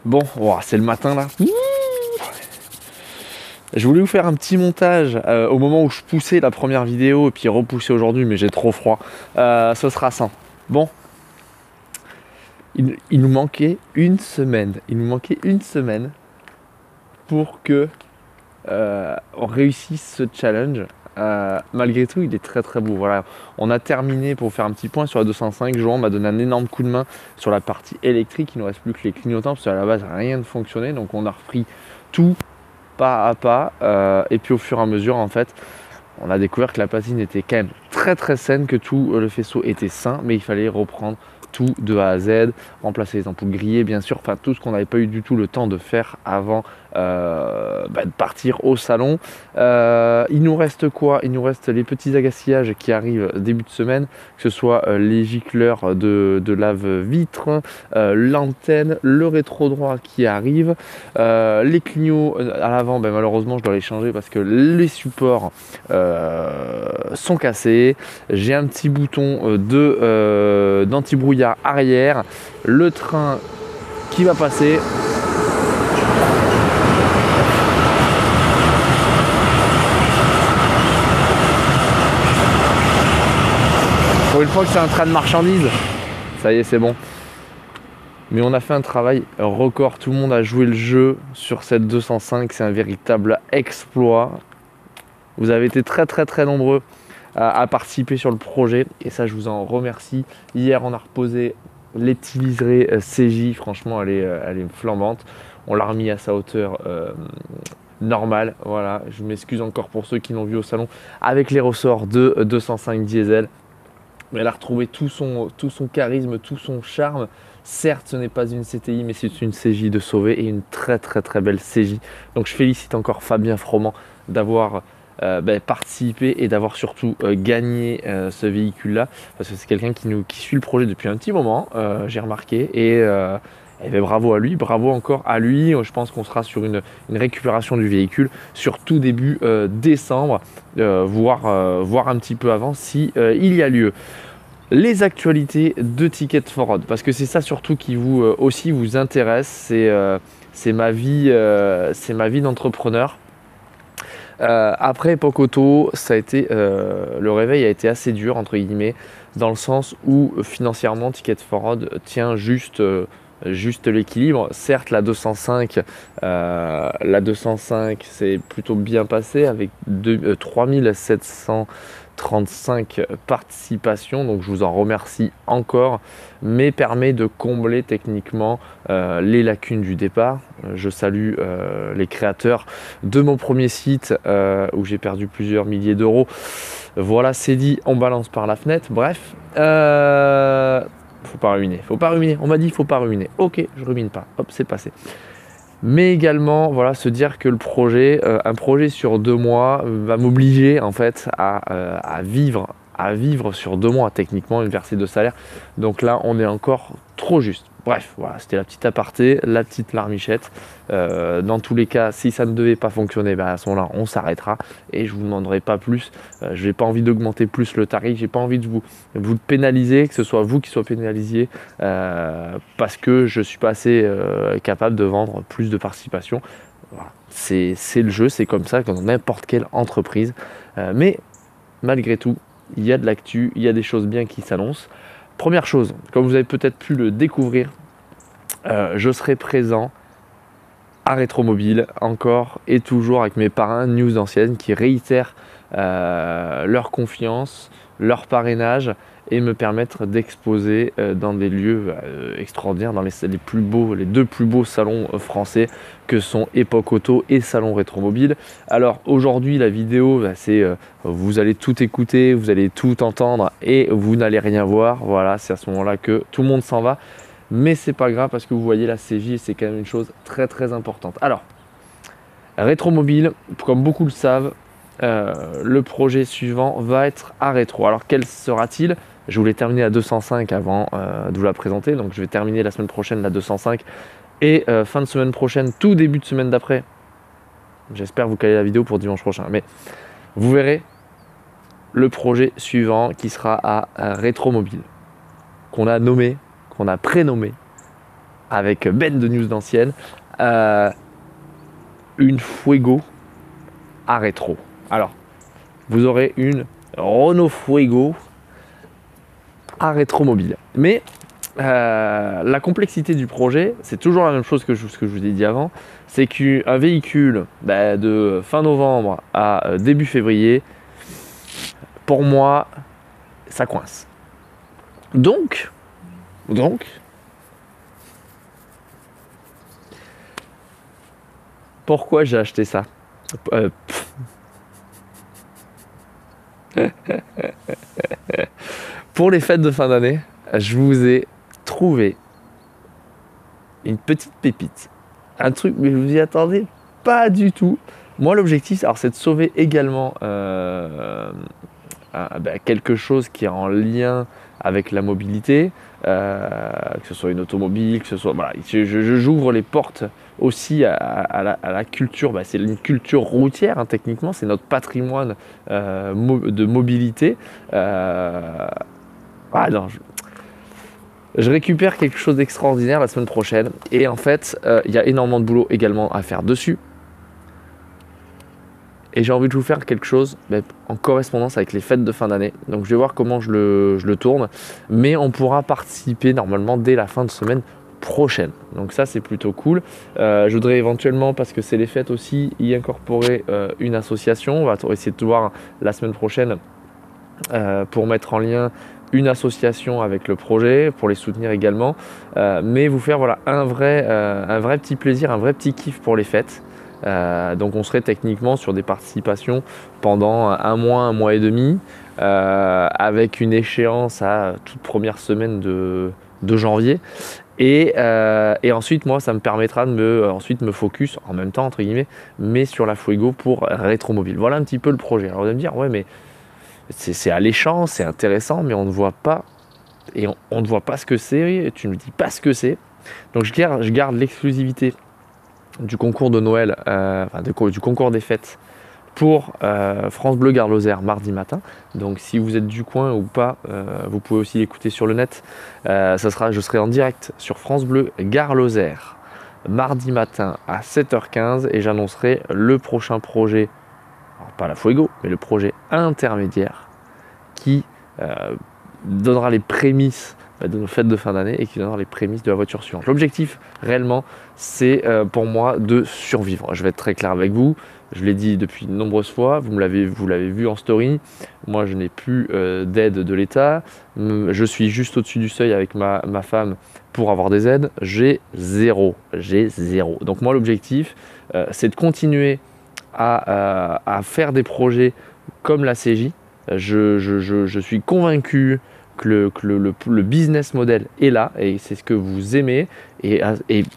Bon, oh, c'est le matin là. Je voulais vous faire un petit montage au moment où je poussais la première vidéo et puis repousser aujourd'hui, mais j'ai trop froid. Ce sera ça. Bon, il nous manquait une semaine. Il nous manquait une semaine pour que on réussisse ce challenge. Malgré tout, il est très très beau. Voilà, on a terminé pour faire un petit point sur la 205. Johan m'a donné un énorme coup de main sur la partie électrique. Il ne nous reste plus que les clignotants parce qu'à la base rien ne fonctionnait. Donc on a repris tout pas à pas et puis au fur et à mesure en fait on a découvert que la platine était quand même très très saine, que tout le faisceau était sain, mais il fallait reprendre tout de A à Z, remplacer les ampoules grillées bien sûr, enfin tout ce qu'on n'avait pas eu du tout le temps de faire avant de partir au salon. Il nous reste quoi? Il nous reste les petits agacillages qui arrivent début de semaine, que ce soit les gicleurs de lave-vitre, l'antenne, le rétro droit qui arrive, les clignots à l'avant, malheureusement je dois les changer parce que les supports sont cassés. J'ai un petit bouton d'anti-brouillard arrière, le train qui va passer. Pour une fois que c'est un train de marchandises, ça y est, c'est bon. Mais on a fait un travail record, tout le monde a joué le jeu sur cette 205, c'est un véritable exploit. Vous avez été très très très nombreux à participer sur le projet et ça je vous en remercie. Hier on a reposé les petits liserés CJ, franchement elle est flambante. On l'a remis à sa hauteur normale, voilà. Je m'excuse encore pour ceux qui l'ont vu au salon avec les ressorts de 205 diesel. Mais elle a retrouvé tout son charisme, tout son charme. Certes, ce n'est pas une CTI, mais c'est une CJ de sauver et une très très très belle CJ. Donc je félicite encore Fabien Froment d'avoir participé et d'avoir surtout gagné ce véhicule-là. Parce que c'est quelqu'un qui suit le projet depuis un petit moment, j'ai remarqué. Et bravo à lui, bravo encore à lui. Je pense qu'on sera sur une récupération du véhicule sur tout début décembre, voire un petit peu avant si il y a lieu. Les actualités de Ticket for Ride, parce que c'est ça surtout qui aussi vous intéresse, c'est ma vie d'entrepreneur. Après Époque Auto, ça a été, le réveil a été assez dur entre guillemets, dans le sens où financièrement Ticket for Ride tient juste l'équilibre. Certes, la 205 c'est plutôt bien passé avec 3735 participations, donc je vous en remercie encore, mais permet de combler techniquement les lacunes du départ. Je salue les créateurs de mon premier site où j'ai perdu plusieurs milliers d'euros. Voilà, c'est dit, on balance par la fenêtre. Bref, faut pas ruminer. On m'a dit faut pas ruminer. Ok, je rumine pas. Hop, c'est passé. Mais également, voilà, se dire que le projet, un projet sur 2 mois, va m'obliger en fait à vivre sur 2 mois techniquement, une versée de salaire. Donc là, on est encore trop juste. Bref, voilà, c'était la petite aparté, la petite larmichette. Dans tous les cas, si ça ne devait pas fonctionner, à ce moment-là, on s'arrêtera et je vous demanderai pas plus. Je n'ai pas envie d'augmenter plus le tarif, j'ai pas envie de vous pénaliser, que ce soit vous qui soyez pénalisé parce que je suis pas assez capable de vendre plus de participation. Voilà. C'est le jeu, c'est comme ça dans n'importe quelle entreprise. Mais malgré tout, il y a de l'actu, il y a des choses bien qui s'annoncent. Première chose, comme vous avez peut-être pu le découvrir, je serai présent à Rétromobile encore et toujours avec mes parrains News Anciennes qui réitèrent leur confiance, leur parrainage et me permettre d'exposer dans des lieux extraordinaires, dans les 2 plus beaux salons français que sont Époque Auto et Salon Rétromobile. Alors aujourd'hui la vidéo, c'est vous allez tout écouter, vous allez tout entendre et vous n'allez rien voir. Voilà, c'est à ce moment-là que tout le monde s'en va. Mais c'est pas grave parce que vous voyez la CJ, c'est quand même une chose très très importante. Alors, Rétromobile, comme beaucoup le savent, le projet suivant va être à rétro. Alors quel sera-t-il? Je voulais terminer la 205 avant de vous la présenter, donc je vais terminer la semaine prochaine la 205 et fin de semaine prochaine, tout début de semaine d'après. J'espère vous caler la vidéo pour dimanche prochain, mais vous verrez le projet suivant qui sera à Rétromobile, qu'on a prénommé avec Ben de News d'Ancienne, une Fuego à rétro. Alors, vous aurez une Renault Fuego à rétromobile. Mais la complexité du projet, c'est toujours la même chose que ce que je vous ai dit avant, c'est qu'un véhicule de fin novembre à début février, pour moi, ça coince. Donc, pourquoi j'ai acheté ça? Pour les fêtes de fin d'année, je vous ai trouvé une petite pépite. Un truc, mais vous y attendez pas du tout. Moi, l'objectif, alors, c'est de sauver également quelque chose qui est en lien avec la mobilité, que ce soit une automobile, que ce soit... Voilà, j'ouvre les portes aussi à la culture. C'est une culture routière, hein, techniquement, c'est notre patrimoine de mobilité. Non, je récupère quelque chose d'extraordinaire la semaine prochaine et en fait, il y a énormément de boulot également à faire dessus. Et j'ai envie de vous faire quelque chose en correspondance avec les fêtes de fin d'année. Donc je vais voir comment je le tourne. Mais on pourra participer normalement dès la fin de semaine prochaine. Donc ça, c'est plutôt cool. Je voudrais éventuellement, parce que c'est les fêtes aussi, y incorporer une association. On va essayer de voir la semaine prochaine pour mettre en lien une association avec le projet, pour les soutenir également. Mais vous faire un vrai petit plaisir, un vrai petit kiff pour les fêtes. Donc on serait techniquement sur des participations pendant un mois et demi, avec une échéance à toute première semaine de janvier. Et ensuite, moi, ça me permettra de me focus en même temps, entre guillemets, mais sur la Fuego pour rétromobile. Voilà un petit peu le projet. Alors vous allez me dire, ouais, mais c'est alléchant, c'est intéressant, mais on ne voit pas, et on ne voit pas ce que c'est, et tu ne me dis pas ce que c'est. Donc je garde l'exclusivité du concours de Noël, du concours des fêtes pour France Bleu Gare Lozère mardi matin. Donc si vous êtes du coin ou pas, vous pouvez aussi l'écouter sur le net. Je serai en direct sur France Bleu Gare Lozère mardi matin à 7h15 et j'annoncerai le prochain projet, alors pas la Fuego, mais le projet intermédiaire qui donnera les prémices de nos fêtes de fin d'année et qui donnera les prémices de la voiture suivante. L'objectif réellement, c'est pour moi de survivre. Je vais être très clair avec vous, je l'ai dit depuis de nombreuses fois, vous l'avez vu en story, moi je n'ai plus d'aide de l'État, je suis juste au-dessus du seuil avec ma femme pour avoir des aides, j'ai zéro. Donc moi l'objectif, c'est de continuer à faire des projets comme la CJ. Je suis convaincu que le business model est là et c'est ce que vous aimez et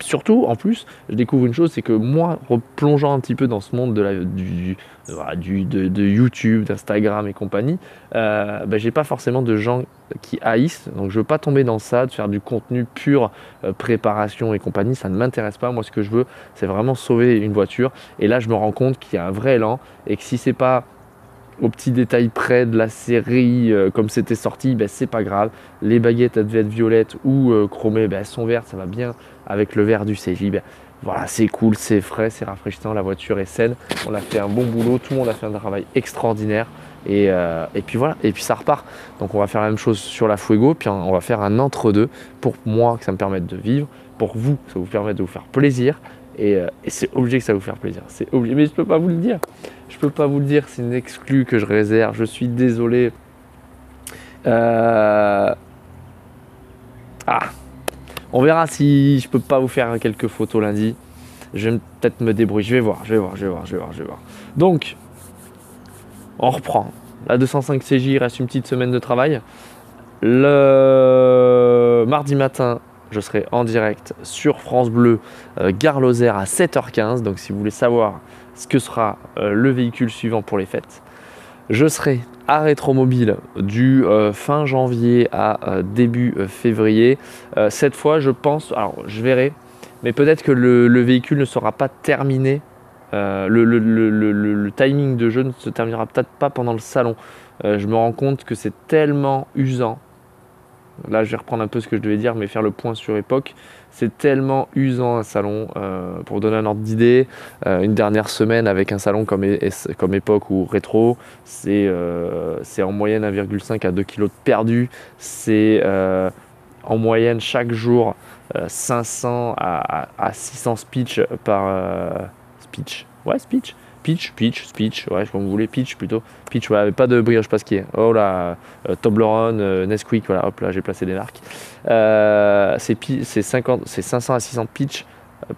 surtout en plus je découvre une chose, c'est que moi, replongeant un petit peu dans ce monde de YouTube, d'Instagram et compagnie, j'ai pas forcément de gens qui haïssent, donc je veux pas tomber dans ça, de faire du contenu pur préparation et compagnie, ça ne m'intéresse pas. Moi ce que je veux, c'est vraiment sauver une voiture et là je me rends compte qu'il y a un vrai élan et que si c'est pas aux petits détails près de la série comme c'était sorti, c'est pas grave. Les baguettes elles devaient être violettes ou chromées, elles sont vertes, ça va bien avec le vert du CJ. Voilà, c'est cool, c'est frais, c'est rafraîchissant, la voiture est saine, on a fait un bon boulot, tout le monde a fait un travail extraordinaire et puis voilà, et puis ça repart. Donc on va faire la même chose sur la Fuego, puis on va faire un entre-deux pour moi que ça me permette de vivre, pour vous que ça vous permette de vous faire plaisir. Et c'est obligé que ça va vous faire plaisir. C'est obligé, mais je peux pas vous le dire. Je peux pas vous le dire, c'est une exclue que je réserve. Je suis désolé. On verra si je peux pas vous faire quelques photos lundi. Je vais peut-être me débrouiller. Je vais voir. Donc, on reprend. La 205 CJ, il reste une petite semaine de travail. Le mardi matin, je serai en direct sur France Bleu Gare Lozère à 7h15. Donc si vous voulez savoir ce que sera le véhicule suivant pour les fêtes, je serai à Rétromobile du fin janvier à début février. Cette fois, je pense, alors je verrai, mais peut-être que le véhicule ne sera pas terminé. Le timing de jeu ne se terminera peut-être pas pendant le salon. Je me rends compte que c'est tellement usant là je vais reprendre un peu ce que je devais dire, mais faire le point sur Epoch. C'est tellement usant un salon. Pour donner un ordre d'idée, une dernière semaine avec un salon comme Epoch ou Rétro, c'est en moyenne 1,5 à 2 kg de perdu. C'est en moyenne chaque jour 500 à 600 speech par speech. Ouais, speech, ouais, comme vous voulez, pitch plutôt. Pitch, ouais, pas de brioche pasquier. Oh là, Toblerone, Nesquik, voilà, hop là, j'ai placé des marques. C'est 500 à 600 pitch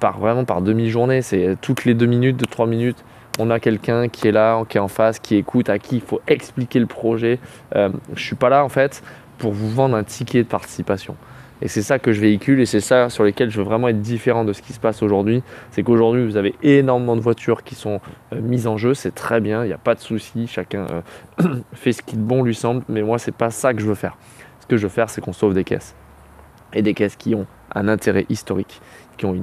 vraiment par demi-journée. C'est toutes les 2 minutes, 3 minutes. On a quelqu'un qui est là, qui est en face, qui écoute, à qui il faut expliquer le projet. Je suis pas là en fait pour vous vendre un ticket de participation. Et c'est ça que je véhicule et c'est ça sur lesquels je veux vraiment être différent de ce qui se passe aujourd'hui. C'est qu'aujourd'hui, vous avez énormément de voitures qui sont mises en jeu. C'est très bien, il n'y a pas de souci. Chacun fait ce qui de bon lui semble. Mais moi, c'est pas ça que je veux faire. Ce que je veux faire, c'est qu'on sauve des caisses. Et des caisses qui ont un intérêt historique, qui ont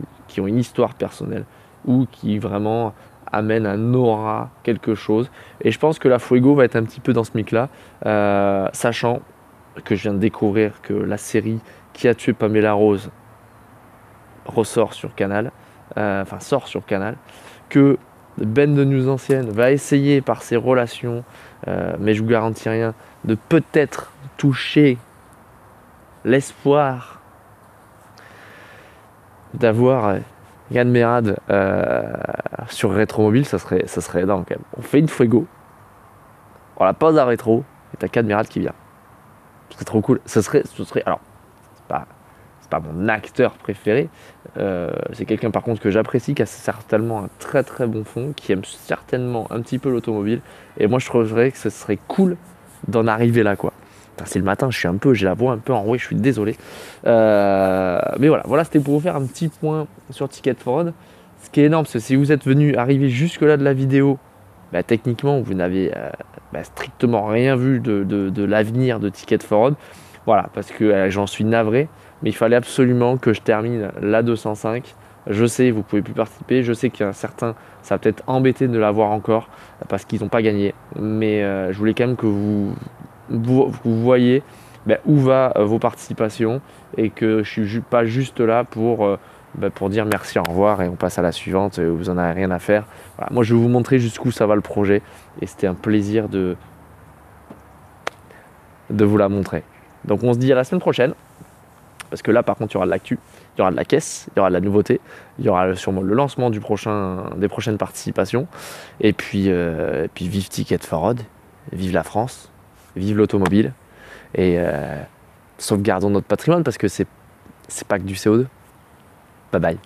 une histoire personnelle ou qui vraiment amènent un aura, quelque chose. Et je pense que la Fuego va être un petit peu dans ce mic-là, sachant que je viens de découvrir que la série Qui a tué Pamela Rose sort sur Canal, que Ben de News Ancienne va essayer par ses relations, mais je vous garantis rien, de peut-être toucher l'espoir d'avoir Yann Mérad sur Rétromobile. Ça serait énorme quand même. On fait une Fuego, on la pose à Rétro, et t'as Yann Mérad qui vient. Ce serait trop cool. Ce serait alors, c'est pas mon acteur préféré. C'est quelqu'un par contre que j'apprécie, qui a certainement un très très bon fond, qui aime certainement un petit peu l'automobile. Et moi je trouverais que ce serait cool d'en arriver là quoi. Enfin, c'est le matin, j'ai la voix un peu enrouée, je suis désolé. Mais voilà, c'était pour vous faire un petit point sur Ticket for Run. Ce qui est énorme, c'est que si vous êtes arrivé jusque là de la vidéo, bah, techniquement vous n'avez strictement rien vu de l'avenir de Ticket for Run. Voilà, parce que j'en suis navré, mais il fallait absolument que je termine la 205. Je sais, vous pouvez plus participer. Je sais qu'il y a certains, ça va peut-être embêter de l'avoir encore parce qu'ils n'ont pas gagné. Mais je voulais quand même que vous voyez où va vos participations et que je suis pas juste là pour dire merci, au revoir et on passe à la suivante. Vous en avez rien à faire. Voilà, moi, je vais vous montrer jusqu'où ça va le projet et c'était un plaisir de vous la montrer. Donc on se dit à la semaine prochaine, parce que là par contre il y aura de l'actu, il y aura de la caisse, il y aura de la nouveauté, il y aura sûrement le lancement des prochaines participations, et puis vive Ticket for Run, vive la France, vive l'automobile, et sauvegardons notre patrimoine parce que c'est pas que du CO2. Bye bye.